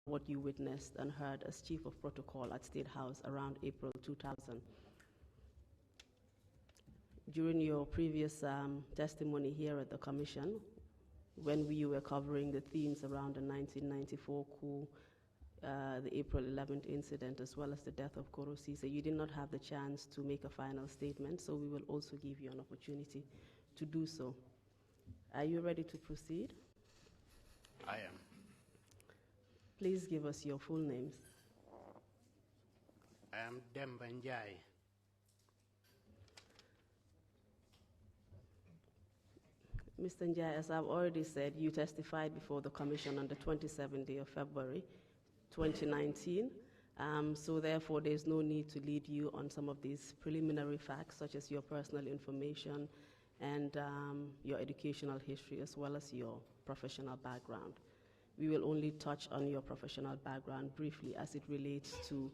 what you witnessed and heard as Chief of Protocol at State House around April 2000. During your previous testimony here at the Commission, when you were covering the themes around the 1994 coup, the April 11th incident, as well as the death of Koro Cisse, you did not have the chance to make a final statement, so we will also give you an opportunity to do so. Are you ready to proceed? I am. Please give us your full names. I am Demba Njai. Mr. Njai, as I've already said, you testified before the Commission on the 27th day of February 2019. So therefore, there's no need to lead you on some of these preliminary facts, such as your personal information and your educational history, as well as your professional background. We will only touch on your professional background briefly as it relates to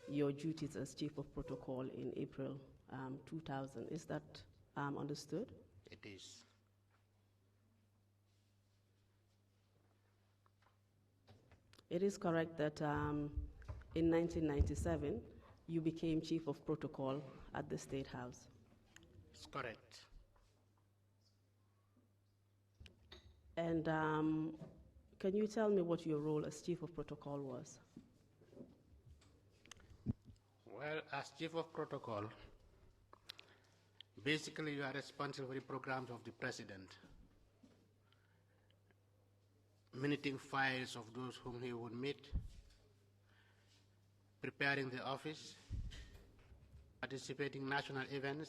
your duties as Chief of Protocol in April 2000. Is that understood? It is. It is correct that in 1997, you became Chief of Protocol at the State House. It's correct. And can you tell me what your role as Chief of Protocol was? Well, as Chief of Protocol, basically you are responsible for the programs of the President, minuting files of those whom he would meet, preparing the office, participating in national events,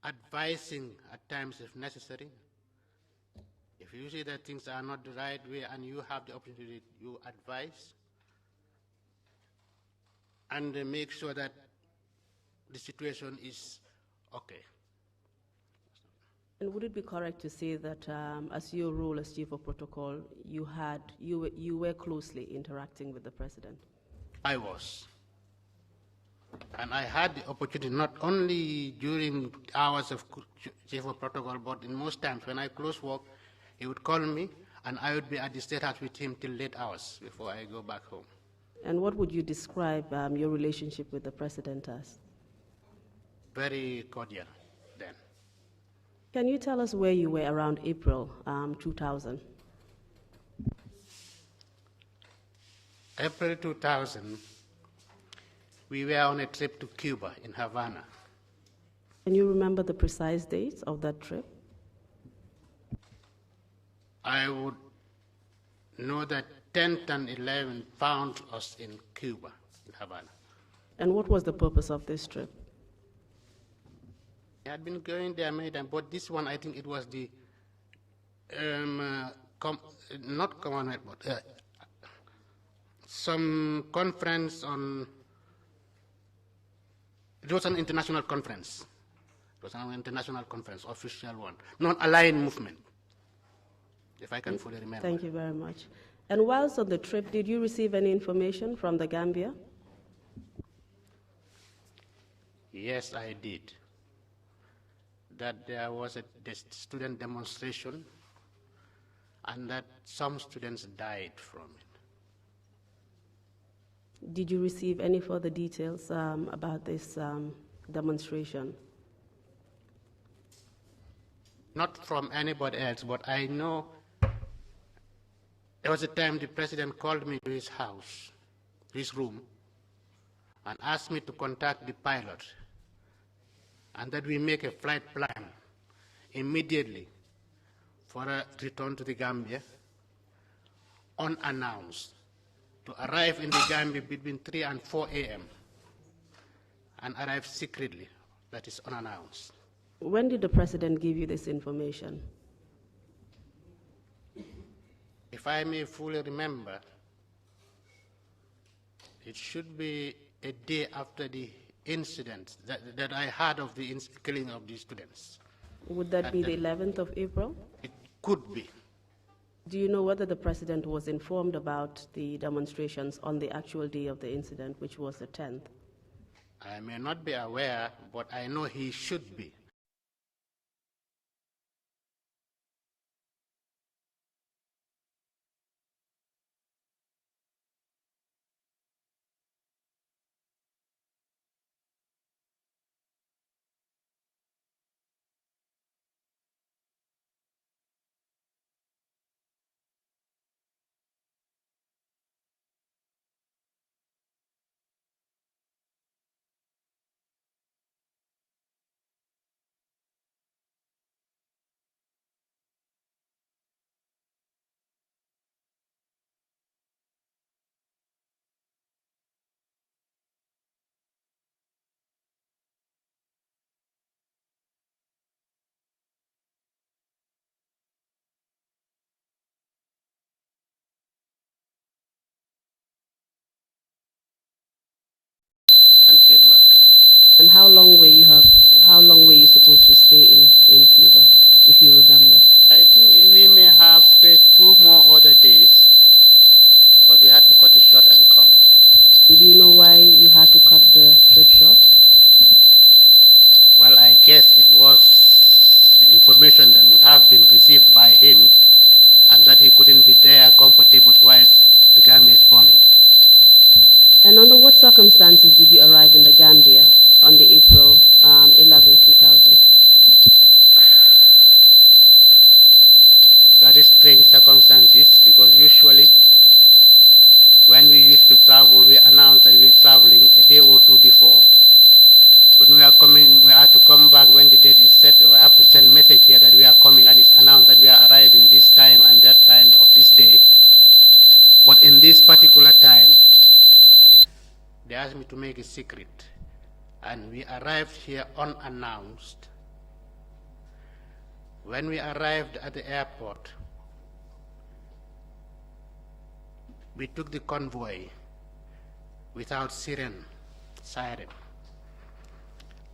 advising at times if necessary. If you see that things are not the right way and you have the opportunity, you advise and make sure that the situation is okay. And would it be correct to say that as your role as Chief of Protocol, you were closely interacting with the President? I was. And I had the opportunity not only during hours of Chief of Protocol, but in most times when I close work, he would call me and I would be at the State House with him till late hours before I go back home. And what would you describe your relationship with the President as? Very cordial then. Can you tell us where you were around April 2000? April 2000, we were on a trip to Cuba in Havana. Can you remember the precise dates of that trip? I would know that 10th and 11th found us in Cuba, in Havana. And what was the purpose of this trip? I had been going there many times, but this one, I think it was the, not Commonwealth, but some conference on, it was an international conference. It was an international conference, official one, non-aligned movement, if I can fully remember. Thank you very much. And whilst on the trip, did you receive any information from the Gambia? Yes, I did. That there was a student demonstration and that some students died from it. Did you receive any further details about this demonstration? Not from anybody else, but I know there was a time the President called me to his house, his room, and asked me to contact the pilot and that we make a flight plan immediately for a return to the Gambia, unannounced, to arrive in the Gambia between 3 and 4 a.m. and arrive secretly, that is unannounced. When did the President give you this information? If I may fully remember, it should be a day after the incident that I heard of the killing of these students. Would that be the 11th of April? It could be. Do you know whether the President was informed about the demonstrations on the actual day of the incident, which was the 10th? I may not be aware, but I know he should be. And how long were you supposed to stay in Cuba, if you remember? I think we may have spent 2 more other days, but we had to cut it short and come. Do you know why you had to cut the trip short? Well, I guess it was the information that would have been received by him, and that he couldn't be there comfortable whilst the Gambia is burning. And under what circumstances did you arrive in the Gambia on the April 11, 2000? Very strange circumstances, because usually when we used to travel, we announced that we were traveling a day or two before. When we are coming, we have to come back when the date is set, or I have to send message here that we are coming, and it's announced that we are arriving this time and that time of this day. But in this particular time, they asked me to make a secret, and we arrived here unannounced. When we arrived at the airport, we took the convoy without siren.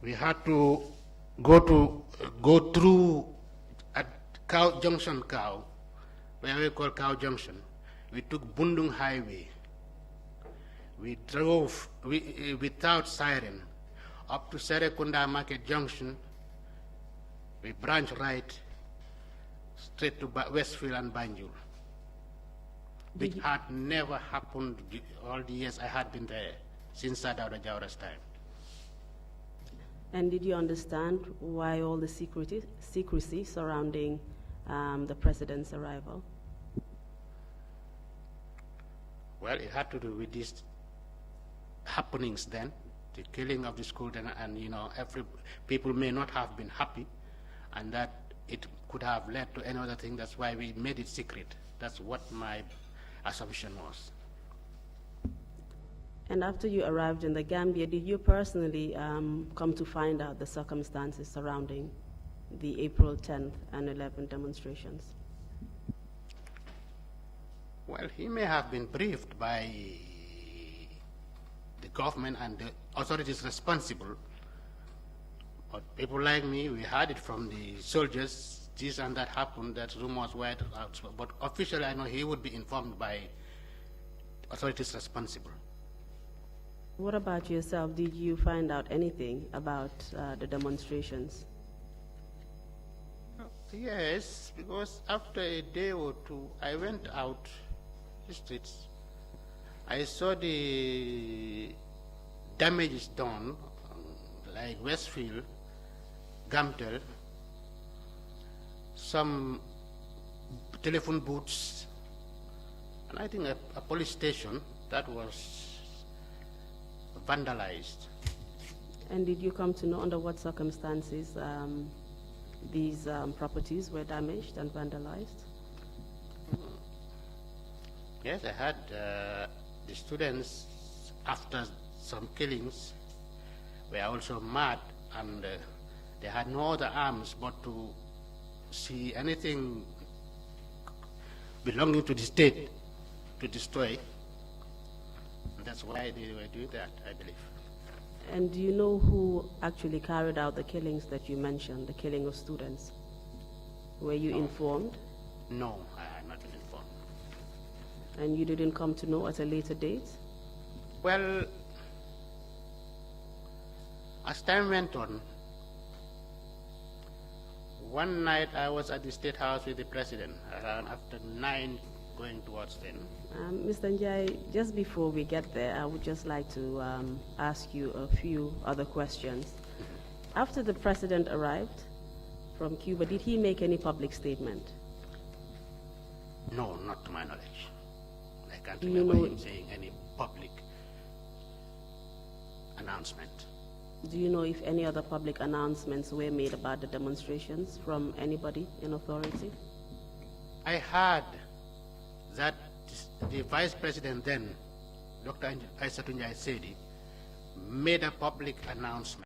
We had to go through at Cow Junction, where we call Cow Junction. We took Bundung Highway. We drove without siren up to Serekunda Market Junction. We branched right straight to Westfield and Banjul, which had never happened all the years I had been there since Sadauda Jawara's time. And did you understand why all the secrecy surrounding the president's arrival? Well, it had to do with these happenings then, the killing of the school, and you know, people may not have been happy, and that it could have led to any other thing. That's why we made it secret. That's what my assumption was. And after you arrived in the Gambia, did you personally come to find out the circumstances surrounding the April 10th and 11th demonstrations? Well, he may have been briefed by the government and the authorities responsible. But people like me, we heard it from the soldiers, this and that happened, that rumors were out. But officially, I know he would be informed by authorities responsible. What about yourself? Did you find out anything about the demonstrations? Yes, because after a day or two, I went out the streets. I saw the damages done, like Westfield, Gamtel, some telephone booths, and I think a police station that was vandalized. And did you come to know under what circumstances these properties were damaged and vandalized? Yes, I had the students, after some killings, were also mad, and they had no other arms but to see anything belonging to the state to destroy. And that's why they were doing that, I believe. And do you know who actually carried out the killings that you mentioned, the killing of students? Were you informed? No, I had not been informed. And you didn't come to know at a later date? Well, as time went on, one night I was at the State House with the President, around after 9, going towards 10. Mr. Njai, just before we get there, I would just like to ask you a few other questions. After the President arrived from Cuba, did he make any public statement? No, not to my knowledge. I can't remember him saying any public announcement. Do you know if any other public announcements were made about the demonstrations from anybody in authority? I heard that the Vice President then, Dr. Aissatou Njie Sedi, made a public announcement